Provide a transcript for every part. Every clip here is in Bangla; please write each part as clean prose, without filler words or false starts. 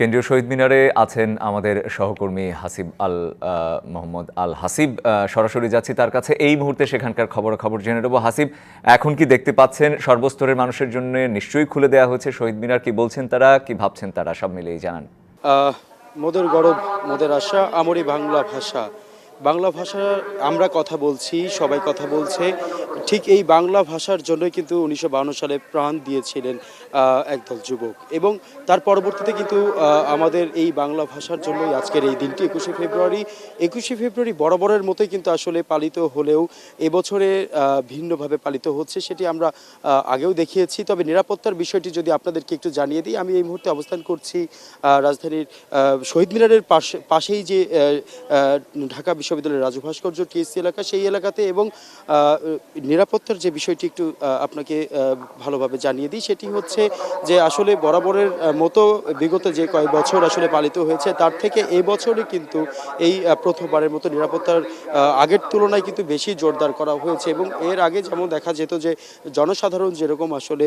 কেন্দ্রীয় শহীদ মিনারে আছেন আমাদের সহকর্মী হাসিব মোহাম্মদ আল হাসিব। সরাসরি যাচ্ছি তার কাছে, এই মুহূর্তে সেখানকার খবর জেনে নেব। হাসিব, এখন কি দেখতে পাচ্ছেন সর্বস্তরের মানুষের জন্য নিশ্চয়ই খুলে দেওয়া হয়েছে শহীদ মিনার, কি বলছেন তারা, কি ভাবছেন তারা, সব মিলিয়ে জানান। মোদের গরব মোদের আশা, আমরি বাংলা ভাষা। বাংলা ভাষা আমরা কথা বলছি, সবাই কথা বলছে, ঠিক এই বাংলা ভাষার জন্যই কিন্তু 1952 সালে প্রাণ দিয়েছিলেন একদল যুবক, এবং তার পরবর্তীতে কিন্তু আমাদের এই বাংলা ভাষার জন্যই আজকের এই দিনটি 21শে ফেব্রুয়ারি বরাবরের মতোই কিন্তু আসলে পালিত হলেও এবছরে ভিন্নভাবে পালিত হচ্ছে, সেটি আমরা আগেও দেখিয়েছি। তবে নিরাপত্তার বিষয়টি যদি আপনাদেরকে একটু জানিয়ে দিই, আমি এই মুহূর্তে অবস্থান করছি রাজধানীর শহীদ মিনারের পাশেই যে ঢাকা বিশ্ববিদ্যালয়ের রাজু ভাস্কর্য টিএসসি এলাকা, সেই এলাকাতে, এবং নিরাপত্তার যে বিষয়টি একটু আপনাকে ভালোভাবে জানিয়ে দিই, সেটি হচ্ছে যে আসলে বরাবরের মতো বিগত যে কয়েক বছর আসলে পালিত হয়েছে তার থেকে এবছরে কিন্তু এই প্রথমবারের মতো নিরাপত্তার আগের তুলনায় কিন্তু বেশি জোরদার করা হয়েছে। এবং এর আগে যেমন দেখা যেত যে জনসাধারণ যেরকম আসলে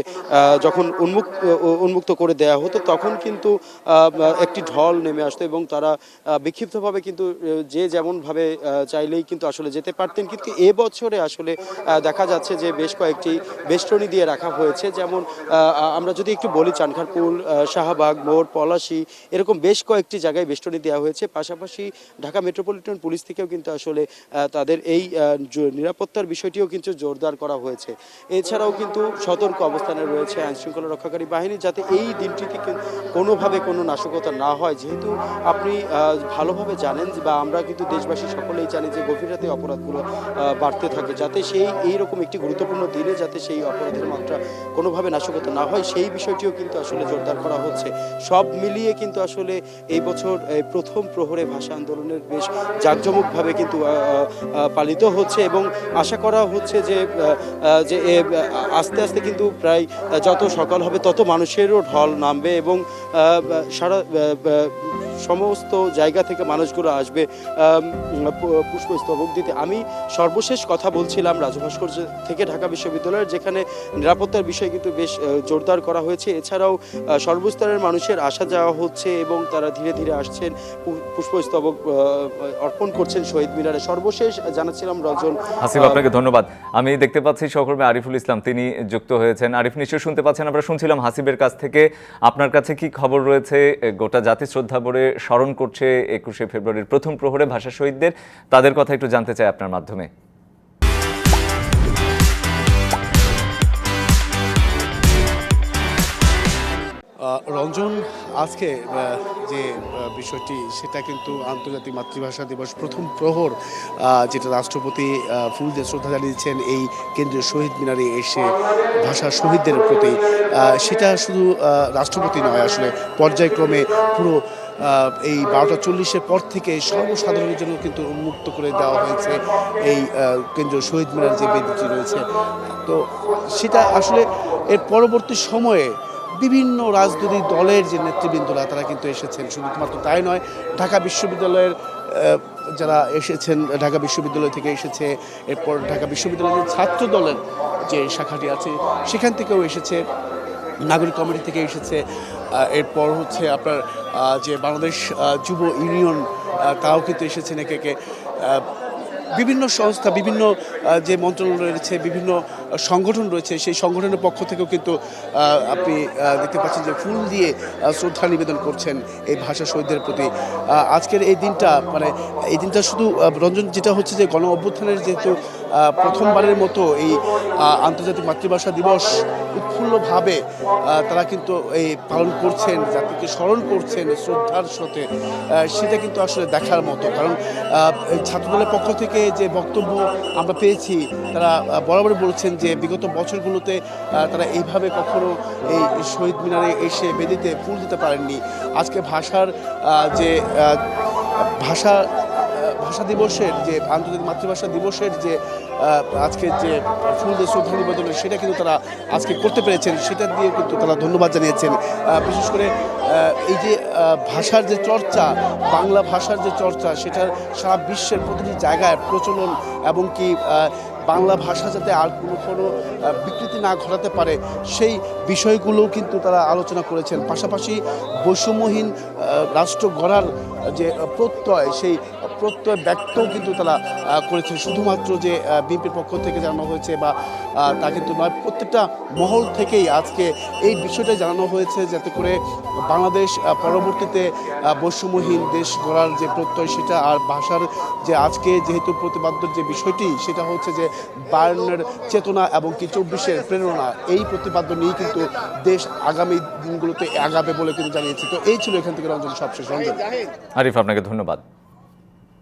যখন উন্মুক্ত করে দেয়া হতো তখন কিন্তু একটি ঢল নেমে আসতো এবং তারা বিক্ষিপ্তভাবে কিন্তু যে যেমনভাবে চাইলেই কিন্তু আসলে যেতে পারতেন, কিন্তু এবছরে আসলে দেখা যাচ্ছে যে বেশ কয়েকটি বেষ্টনী দিয়ে রাখা হয়েছে। যেমন আমরা যদি একটু বলি, চানখারপুল, শাহবাগ মোড়, পলাশী, এরকম বেশ কয়েকটি জায়গায় বেষ্টনী দেওয়া হয়েছে। পাশাপাশি ঢাকা মেট্রোপলিটন পুলিশ থেকেও কিন্তু আসলে তাদের এই নিরাপত্তার বিষয়টিও কিন্তু জোরদার করা হয়েছে। এছাড়াও কিন্তু সতর্ক অবস্থানে রয়েছে আইনশৃঙ্খলা রক্ষাকারী বাহিনী, যাতে এই দিনটিতে কোনোভাবে কোনো নাশকতা না হয়। যেহেতু আপনি ভালোভাবে জানেন বা আমরা কিন্তু দেশবাসী সকলেই জানি যে গভীর রাতে অপরাধগুলো বাড়তে থাকে, যাতে এইরকম একটি গুরুত্বপূর্ণ দিনে যাতে সেই অপরাধের মাত্রা কোনোভাবে নাশকতা না হয়, সেই বিষয়টিও কিন্তু আসলে জোরদার করা হচ্ছে। সব মিলিয়ে কিন্তু আসলে এই বছর প্রথম প্রহরে ভাষা আন্দোলনের বেশ জাঁকজমকভাবে কিন্তু পালিত হচ্ছে, এবং আশা করা হচ্ছে যে আস্তে আস্তে কিন্তু প্রায় যত সকাল হবে তত মানুষেরও ঢল নামবে, এবং সারা সমস্ত জায়গা থেকে মানুষগুলো আসবে পুষ্পস্তবক দিতে। আমি সর্বশেষ কথা বলছিলাম রাজু ভাস্কর্য থেকে ঢাকা বিশ্ববিদ্যালয়ের, যেখানে নিরাপত্তার বিষয় কিন্তু বেশ জোরদার করা হয়েছে। এছাড়াও সর্বস্তরের মানুষের আসা যাওয়া হচ্ছে এবং তারা ধীরে ধীরে আসছেন, পুষ্পস্তবক অর্পণ করছেন শহীদ মিনারে। সর্বশেষ জানাচ্ছিলাম রজন। হাসিব, আপনাকে ধন্যবাদ। আমি দেখতে পাচ্ছি সহকর্মী আরিফুল ইসলাম তিনি যুক্ত হয়েছেন। আরিফ, নিশ্চয় শুনতে পাচ্ছেন। আমরা শুনছিলাম হাসিবের কাছ থেকে, আপনার কাছে কি খবর রয়েছে? গোটা জাতি শ্রদ্ধা ভরে স্মরণ করছে 21শে ফেব্রুয়ারির প্রথম প্রহরে ভাষা শহীদদের, তাদের কথা একটু জানতে চাই আপনার মাধ্যমে। রঞ্জন, আজকে যে বিষয়টি সেটা কিন্তু আন্তর্জাতিক মাতৃভাষা দিবস প্রথম প্রহর, যেটা রাষ্ট্রপতি ফুল দিয়ে শ্রদ্ধা জানিয়েছেন এই কেন্দ্রীয় শহীদ মিনারে এসে ভাষা শহীদদের প্রতি। সেটা শুধু রাষ্ট্রপতি নয়, আসলে পর্যায়ক্রমে পুরো এই 12:40 পর থেকে সর্বসাধারণের জন্য কিন্তু উন্মুক্ত করে দেওয়া হয়েছে এই কেন্দ্রীয় শহীদ মিনার যে বেদিটি রয়েছে। তো সেটা আসলে এর পরবর্তী সময়ে বিভিন্ন রাজনৈতিক দলের যে নেতৃবৃন্দরা তারা কিন্তু এসেছেন। শুধুমাত্র তাই নয়, ঢাকা বিশ্ববিদ্যালয়ের যারা এসেছেন, ঢাকা বিশ্ববিদ্যালয় থেকে এসেছে, এরপর ঢাকা বিশ্ববিদ্যালয়ের ছাত্র দলের যে শাখাটি আছে সেখান থেকেও এসেছে, নাগরিক কমিটি থেকে এসেছে, এরপর হচ্ছে আপনার যে বাংলাদেশ যুব ইউনিয়ন তারাও কিন্তু এসেছেন একে। বিভিন্ন সংস্থা, বিভিন্ন যে মন্ত্রণালয় রয়েছে, বিভিন্ন সংগঠন রয়েছে, সেই সংগঠনের পক্ষ থেকেও কিন্তু আপনি দেখতে পাচ্ছেন যে ফুল দিয়ে শ্রদ্ধা নিবেদন করছেন এই ভাষা শহীদদের প্রতি। আজকের এই দিনটা এই দিনটা শুধু রঞ্জন, যেটা হচ্ছে যে গণ অভ্যুত্থানের যেহেতু প্রথমবারের মতো এই আন্তর্জাতিক মাতৃভাষা দিবস উৎফুল্লভাবে তারা কিন্তু এই পালন করছেন, জাতিকে স্মরণ করছেন শ্রদ্ধার সাথে, সেটা কিন্তু আসলে দেখার মতো। কারণ ছাত্রদলের পক্ষ থেকে যে বক্তব্য আমরা পেয়েছি, তারা বরাবর বলছেন যে বিগত বছরগুলোতে তারা এইভাবে কখনো এই শহীদ মিনারে এসে বেদিতে ফুল দিতে পারেননি। আজকে ভাষার যে ভাষা দিবসের যে আন্তর্জাতিক মাতৃভাষা দিবসের যে আজকে যে ফুল দিয়ে শ্রদ্ধা নিবেদনের, সেটা কিন্তু তারা আজকে করতে পেরেছেন, সেটা দিয়ে কিন্তু তারা ধন্যবাদ জানিয়েছেন। বিশেষ করে এই যে ভাষার যে চর্চা, বাংলা ভাষার যে চর্চা, সেটার সারা বিশ্বের প্রতিটি জায়গায় প্রচলন, এবং কি বাংলা ভাষা যাতে আর কোনো বিকৃতি না ঘটাতে পারে সেই বিষয়গুলো কিন্তু তারা আলোচনা করেছেন। পাশাপাশি বৈষম্যহীন রাষ্ট্র গড়ার যে প্রত্যয়, সেই প্রত্যয় ব্যক্তও কিন্তু তারা করেছেন। শুধুমাত্র যে বিএনপির পক্ষ থেকে জানানো হয়েছে বা তা কিন্তু নয়, প্রত্যেকটা মহল থেকেই আজকে এই বিষয়টা জানানো হয়েছে যাতে করে বাংলাদেশ পরবর্তীতে বৈষম্যহীন দেশ গড়ার যে প্রত্যয় সেটা, আর ভাষার যে আজকে যেহেতু প্রতিপাদ্যের যে বিষয়টি সেটা হচ্ছে যে 52-এর চেতনা এবং কি 24-এর প্রেরণা, এই প্রতিপাদ্য নিয়ে কিন্তু দেশ আগামী দিনগুলোতে আগাবে বলে কিন্তু জানিয়েছে। তো এই ছিল এখান থেকে রঞ্জন সবশেষ। রঞ্জন, আরিফ, আপনাকে ধন্যবাদ।